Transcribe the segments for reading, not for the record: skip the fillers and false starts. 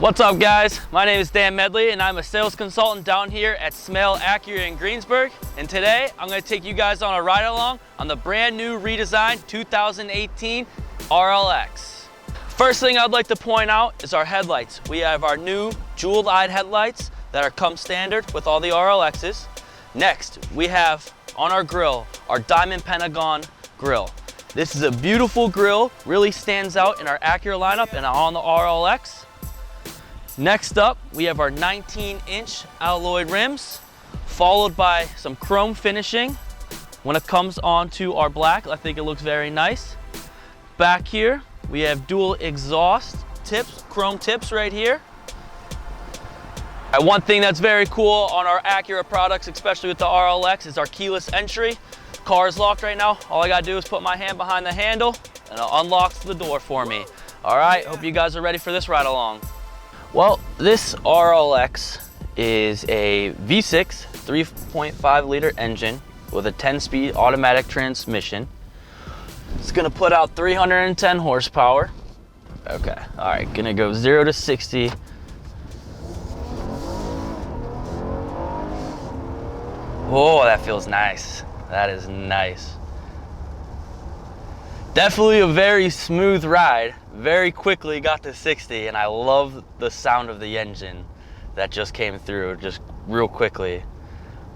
What's up guys? My name is Dan Medley and I'm a sales consultant down here at Smail Acura in Greensburg. And today I'm going to take you guys on a ride along on the brand new redesigned 2018 RLX. First thing I'd like to point out is our headlights. We have our new jeweled-eyed headlights that are come standard with all the RLXs. Next, we have on our grille, our diamond pentagon grille. This is a beautiful grille, really stands out in our Acura lineup and on the RLX. Next up, we have our 19-inch alloy rims, followed by some chrome finishing. When it comes onto our black, I think it looks very nice. Back here, we have dual exhaust tips, chrome tips right here. One thing that's very cool on our Acura products, especially with the RLX, is our keyless entry. Car is locked right now. All I gotta do is put my hand behind the handle and it unlocks the door for me. All right, hope you guys are ready for this ride along. Well, this RLX is a V6 3.5 liter engine with a 10-speed automatic transmission. It's gonna put out 310 horsepower. Okay, all right, gonna go 0 to 60. Oh, that feels nice. That is nice. Definitely a very smooth ride. Very quickly got to 60 and I love the sound of the engine that just came through just real quickly.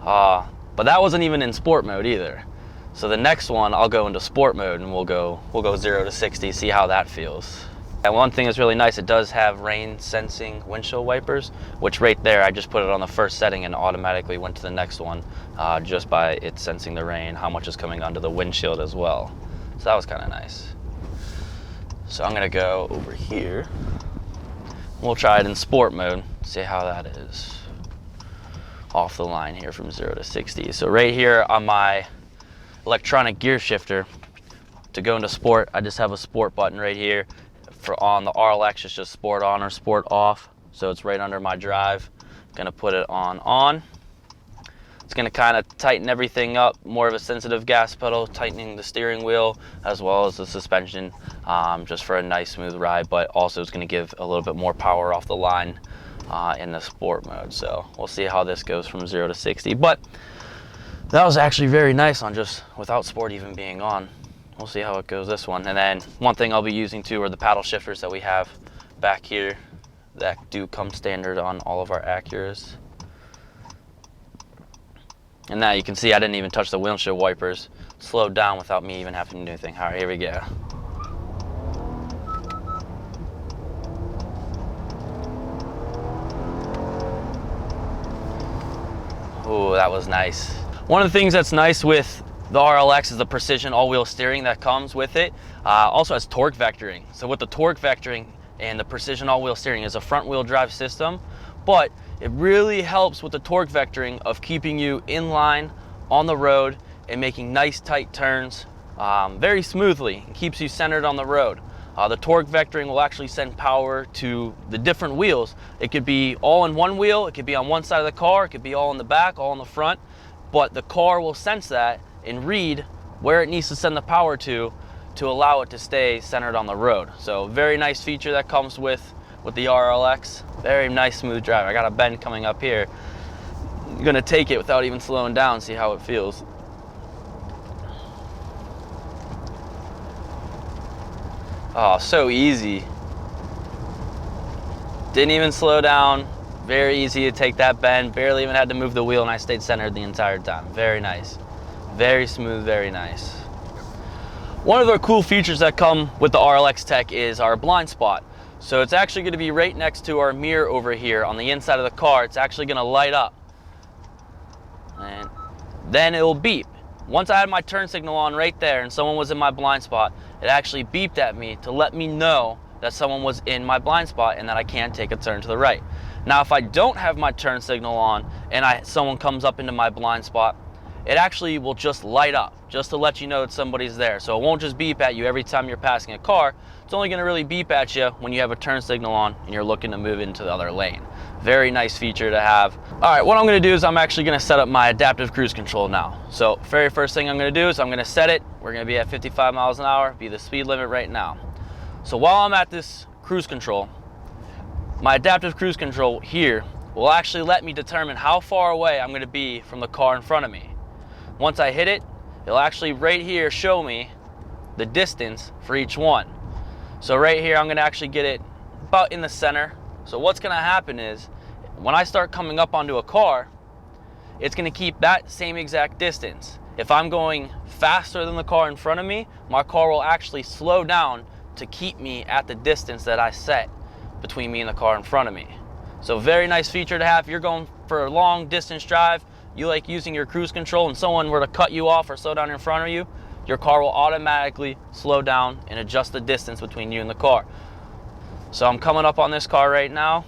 But that wasn't even in sport mode either. So the next one I'll go into sport mode and we'll go 0 to 60, see how that feels. And one thing that's really nice, it does have rain sensing windshield wipers, which right there I just put it on the first setting and automatically went to the next one just by it sensing the rain, how much is coming onto the windshield as well. So that was kind of nice. So I'm gonna go over here. We'll try it in sport mode, see how that is. Off the line here from 0 to 60. So right here on my electronic gear shifter, to go into sport, I just have a sport button right here. For on the RLX, it's just sport on or sport off. So it's right under my drive. Gonna put it on. It's gonna kind of tighten everything up, more of a sensitive gas pedal, tightening the steering wheel as well as the suspension, just for a nice smooth ride, but also it's gonna give a little bit more power off the line in the sport mode. So we'll see how this goes from 0 to 60. But that was actually very nice on just without sport even being on. We'll see how it goes this one. And then one thing I'll be using too are the paddle shifters that we have back here that do come standard on all of our Acuras. And now you can see I didn't even touch the windshield wipers. Slowed down without me even having to do anything. All right, here we go. Oh, that was nice. One of the things that's nice with the RLX is the precision all-wheel steering that comes with it. Also has torque vectoring. So with the torque vectoring and the precision all-wheel steering is a front-wheel drive system, but it really helps with the torque vectoring of keeping you in line on the road and making nice tight turns very smoothly. It keeps you centered on the road. The torque vectoring will actually send power to the different wheels. It could be all in one wheel, it could be on one side of the car, it could be all in the back, all in the front, but the car will sense that and read where it needs to send the power to allow it to stay centered on the road. So very nice feature that comes with the RLX. Very nice smooth drive. I got a bend coming up here. I'm gonna take it without even slowing down, see how it feels. Oh, so easy. Didn't even slow down. Very easy to take that bend. Barely even had to move the wheel and I stayed centered the entire time. Very nice. Very smooth, very nice. One of the cool features that come with the RLX Tech is our blind spot. So it's actually going to be right next to our mirror over here on the inside of the car. It's actually going to light up. And then it will beep. Once I had my turn signal on right there and someone was in my blind spot, it actually beeped at me to let me know that someone was in my blind spot and that I can't take a turn to the right. Now, if I don't have my turn signal on and someone comes up into my blind spot, it actually will just light up just to let you know that somebody's there. So it won't just beep at you every time you're passing a car. It's only going to really beep at you when you have a turn signal on and you're looking to move into the other lane. Very nice feature to have. All right, what I'm going to do is I'm actually going to set up my adaptive cruise control now. So very first thing I'm going to do is I'm going to set it. We're going to be at 55 miles an hour, be the speed limit right now. So while I'm at this cruise control, my adaptive cruise control here will actually let me determine how far away I'm going to be from the car in front of me. Once I hit it, it'll actually right here show me the distance for each one. So right here, I'm going to actually get it about in the center. So what's going to happen is when I start coming up onto a car, it's going to keep that same exact distance. If I'm going faster than the car in front of me, my car will actually slow down to keep me at the distance that I set between me and the car in front of me. So very nice feature to have. If you're going for a long distance drive, you like using your cruise control and someone were to cut you off or slow down in front of you, your car will automatically slow down and adjust the distance between you and the car. So I'm coming up on this car right now.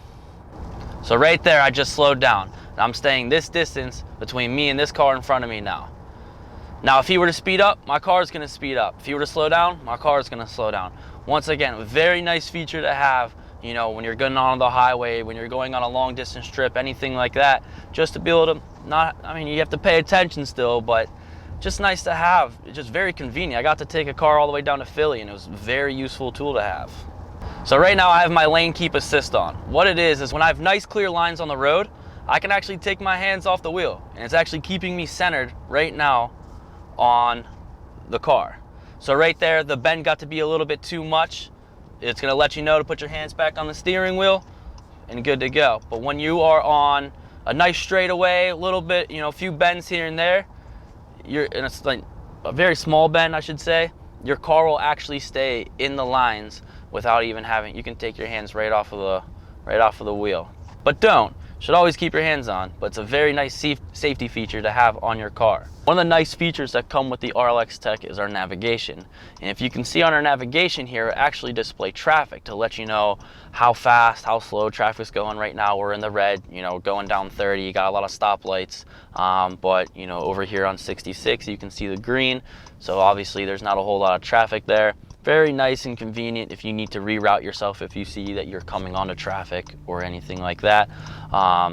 So right there, I just slowed down. And I'm staying this distance between me and this car in front of me now. Now, if he were to speed up, my car is going to speed up. If he were to slow down, my car is going to slow down. Once again, a very nice feature to have, you know, when you're going on the highway, when you're going on a long distance trip, anything like that, just to be able to not, I mean, you have to pay attention still, but just nice to have. It's just very convenient. I got to take a car all the way down to Philly, and it was a very useful tool to have. So right now I have my lane keep assist on. What it is when I have nice clear lines on the road, I can actually take my hands off the wheel, and it's actually keeping me centered right now on the car. So right there, the bend got to be a little bit too much. It's going to let you know to put your hands back on the steering wheel and good to go. But when you are on a nice straightaway, a little bit, you know, a few bends here and there, and it's like a very small bend, I should say, your car will actually stay in the lines without even having, you can take your hands right off of the wheel. But don't. Should always keep your hands on, but it's a very nice safety feature to have on your car. One of the nice features that come with the RLX Tech is our navigation. And if you can see on our navigation here, it actually displays traffic to let you know how fast, how slow traffic's going. Right now we're in the red, you know, going down 30, you got a lot of stoplights. But you know, over here on 66, you can see the green. So obviously there's not a whole lot of traffic there. Very nice and convenient if you need to reroute yourself if you see that you're coming onto traffic or anything like that.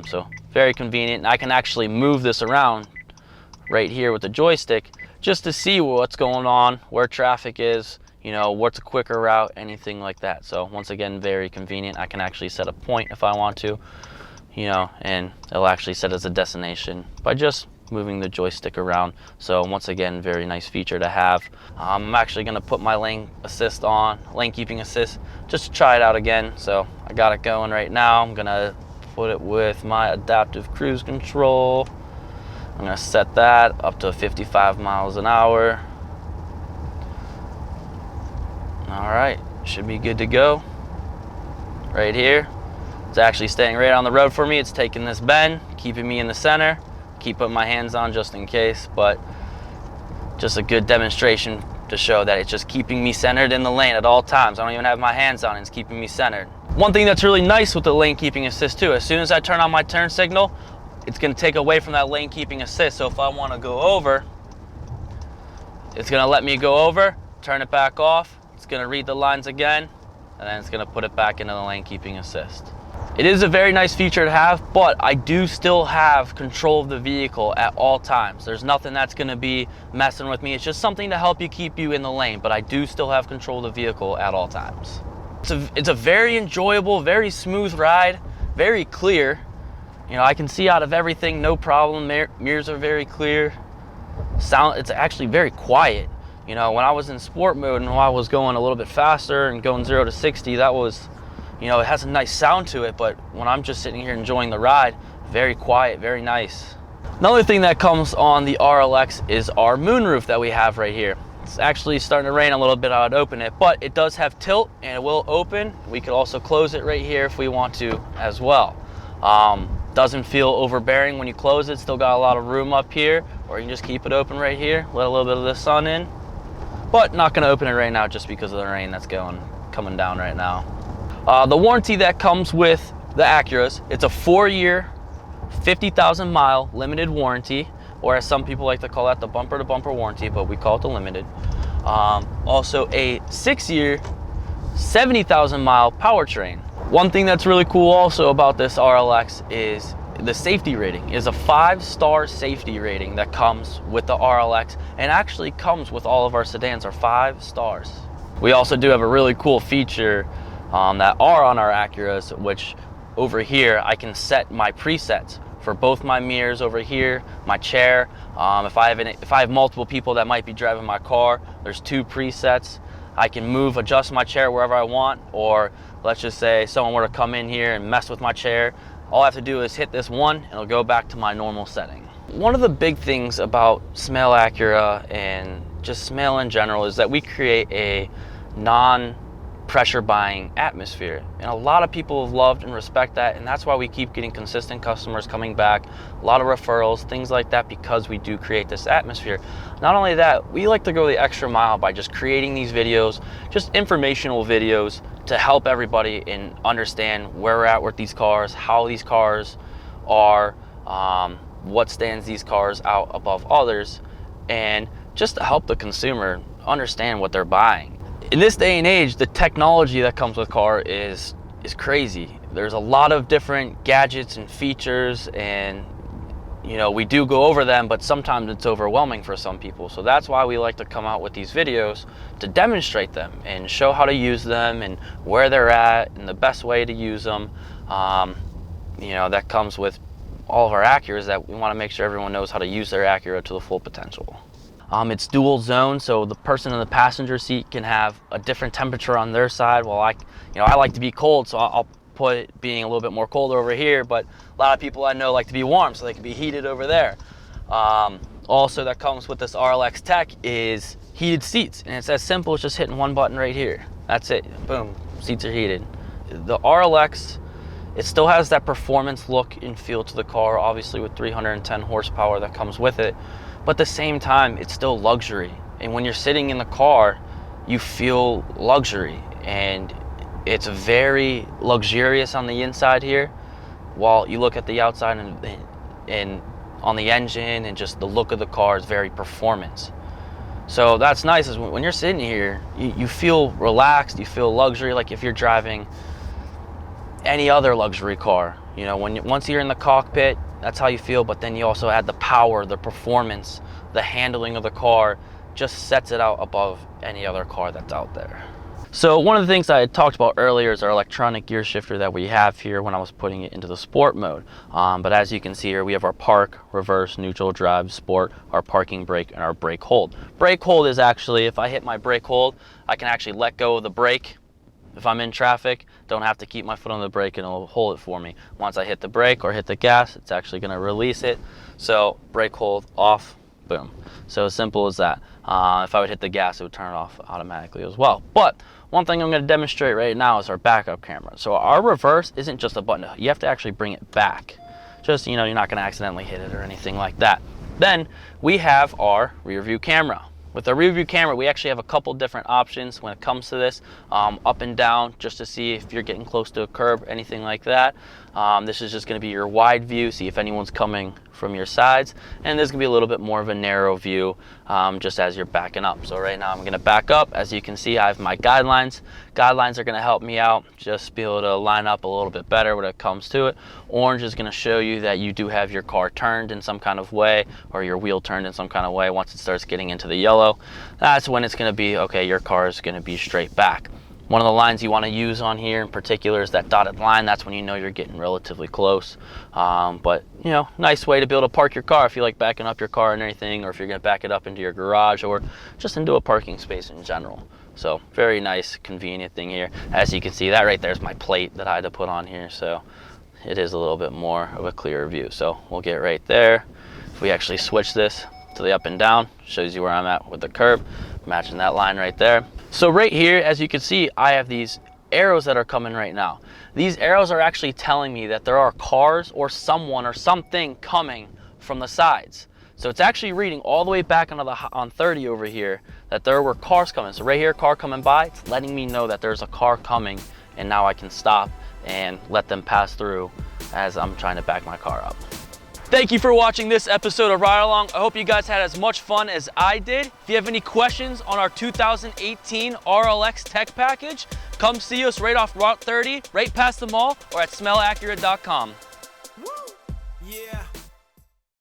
So very convenient, and I can actually move this around right here with the joystick just to see what's going on, where traffic is, you know, what's a quicker route, anything like that. So once again, very convenient. I can actually set a point if I want to, you know, and it'll actually set as a destination by just moving the joystick around. So once again, very nice feature to have. I'm actually going to put my lane assist on, lane keeping assist, just to try it out again. So I got it going right now. I'm going to put it with my adaptive cruise control. I'm going to set that up to 55 miles an hour. All right, should be good to go. Right here, it's actually staying right on the road for me. It's taking this bend, keeping me in the center. Keep putting my hands on just in case, but just a good demonstration to show that it's just keeping me centered in the lane at all times. I don't even have my hands on it, it's keeping me centered. One thing that's really nice with the lane keeping assist too, as soon as I turn on my turn signal, it's going to take away from that lane keeping assist. So if I want to go over, it's going to let me go over, turn it back off, it's going to read the lines again, and then it's going to put it back into the lane keeping assist. It is a very nice feature to have, but I do still have control of the vehicle at all times. There's nothing that's going to be messing with me. It's just something to help you keep you in the lane, but I do still have control of the vehicle at all times. It's a very enjoyable, very smooth ride, very clear. You know, I can see out of everything, no problem. Mirrors are very clear. Sound, it's actually very quiet. You know, when I was in sport mode and when I was going a little bit faster and going 0 to 60, that was, you know, it has a nice sound to it, but when I'm just sitting here enjoying the ride, very quiet, very nice. Another thing that comes on the RLX is our moonroof that we have right here. It's actually starting to rain a little bit, I would open it, but it does have tilt and it will open. We could also close it right here if we want to as well. Doesn't feel overbearing when you close it, still got a lot of room up here, or you can just keep it open right here, let a little bit of the sun in, but not gonna open it right now just because of the rain that's coming down right now. The warranty that comes with the Acuras, it's a 4-year, 50,000 mile limited warranty, or as some people like to call that, the bumper to bumper warranty, but we call it the limited. Also a 6-year, 70,000 mile powertrain. One thing that's really cool also about this RLX is the safety rating. Is a 5-star safety rating that comes with the RLX, and actually comes with all of our sedans are 5 stars. We also do have a really cool feature that are on our Acuras, which over here, I can set my presets for both my mirrors over here, my chair. If I have multiple people that might be driving my car, there's 2 presets. I can adjust my chair wherever I want, or let's just say someone were to come in here and mess with my chair. All I have to do is hit this one, and it'll go back to my normal setting. One of the big things about Smail Acura and just Smail in general is that we create a non-pressure buying atmosphere, and a lot of people have loved and respect that, and that's why we keep getting consistent customers coming back, a lot of referrals, things like that, because we do create this atmosphere. Not only that, we like to go the extra mile by just creating these videos, just informational videos, to help everybody and understand where we're at with these cars, how these cars are, what stands these cars out above others, and just to help the consumer understand what they're buying. In this day and age, the technology that comes with car is crazy. There's a lot of different gadgets and features, and you know, we do go over them, but sometimes it's overwhelming for some people. So that's why we like to come out with these videos to demonstrate them and show how to use them and where they're at and the best way to use them. You know, that comes with all of our Acuras, that we want to make sure everyone knows how to use their Acura to the full potential. It's dual zone, so the person in the passenger seat can have a different temperature on their side. Well, I like to be cold, so I'll put it being a little bit more colder over here, but a lot of people I know like to be warm, so they can be heated over there. Also, that comes with this RLX Tech is heated seats, and it's as simple as just hitting one button right here. That's it, boom, seats are heated. The RLX, it still has that performance look and feel to the car, obviously with 310 horsepower that comes with it, but at the same time, it's still luxury. And when you're sitting in the car, you feel luxury, and it's very luxurious on the inside here, while you look at the outside and on the engine, and just the look of the car is very performance. So that's nice, is when you're sitting here, you feel relaxed, you feel luxury, like if you're driving any other luxury car. You know, once you're in the cockpit, that's how you feel, but then you also add the power, the performance, the handling of the car, just sets it out above any other car that's out there. So one of the things I had talked about earlier is our electronic gear shifter that we have here when I was putting it into the sport mode. But as you can see here, we have our park, reverse, neutral, drive, sport, our parking brake, and our brake hold. Brake hold is actually, if I hit my brake hold, I can actually let go of the brake. If I'm in traffic, don't have to keep my foot on the brake, and it'll hold it for me. Once I hit the brake or hit the gas, it's actually gonna release it. So brake hold, off, boom. So as simple as that. If I would hit the gas, it would turn it off automatically as well. But one thing I'm going to demonstrate right now is our backup camera. So our reverse isn't just a button. You have to actually bring it back. Just, you know, you're not going to accidentally hit it or anything like that. Then we have our rear view camera. With our rear view camera, we actually have a couple different options when it comes to this, up and down, just to see if you're getting close to a curb, anything like that. This is just going to be your wide view, see if anyone's coming from your sides, and there's going to be a little bit more of a narrow view, just as you're backing up. So right now I'm going to back up. As you can see, I have my guidelines. Guidelines are going to help me out, just be able to line up a little bit better when it comes to it. Orange is going to show you that you do have your car turned in some kind of way, or your wheel turned in some kind of way. Once it starts getting into the yellow, that's when it's going to be, okay, your car is going to be straight back. One of the lines you want to use on here in particular is that dotted line. That's when you know you're getting relatively close. But, you know, nice way to be able to park your car if you like backing up your car and anything, or if you're going to back it up into your garage or just into a parking space in general. So very nice, convenient thing here. As you can see, that right there is my plate that I had to put on here. So it is a little bit more of a clearer view. So we'll get right there. If we actually switch this to the up and down, shows you where I'm at with the curb, matching that line right there. So right here, as you can see, I have these arrows that are coming right now. These arrows are actually telling me that there are cars or someone or something coming from the sides. So it's actually reading all the way back on 30 over here that there were cars coming. So right here, car coming by, it's letting me know that there's a car coming, and now I can stop and let them pass through as I'm trying to back my car up. Thank you for watching this episode of Ride Along. I hope you guys had as much fun as I did. If you have any questions on our 2018 RLX Tech package, come see us right off Route 30, right past the mall, or at smailacura.com.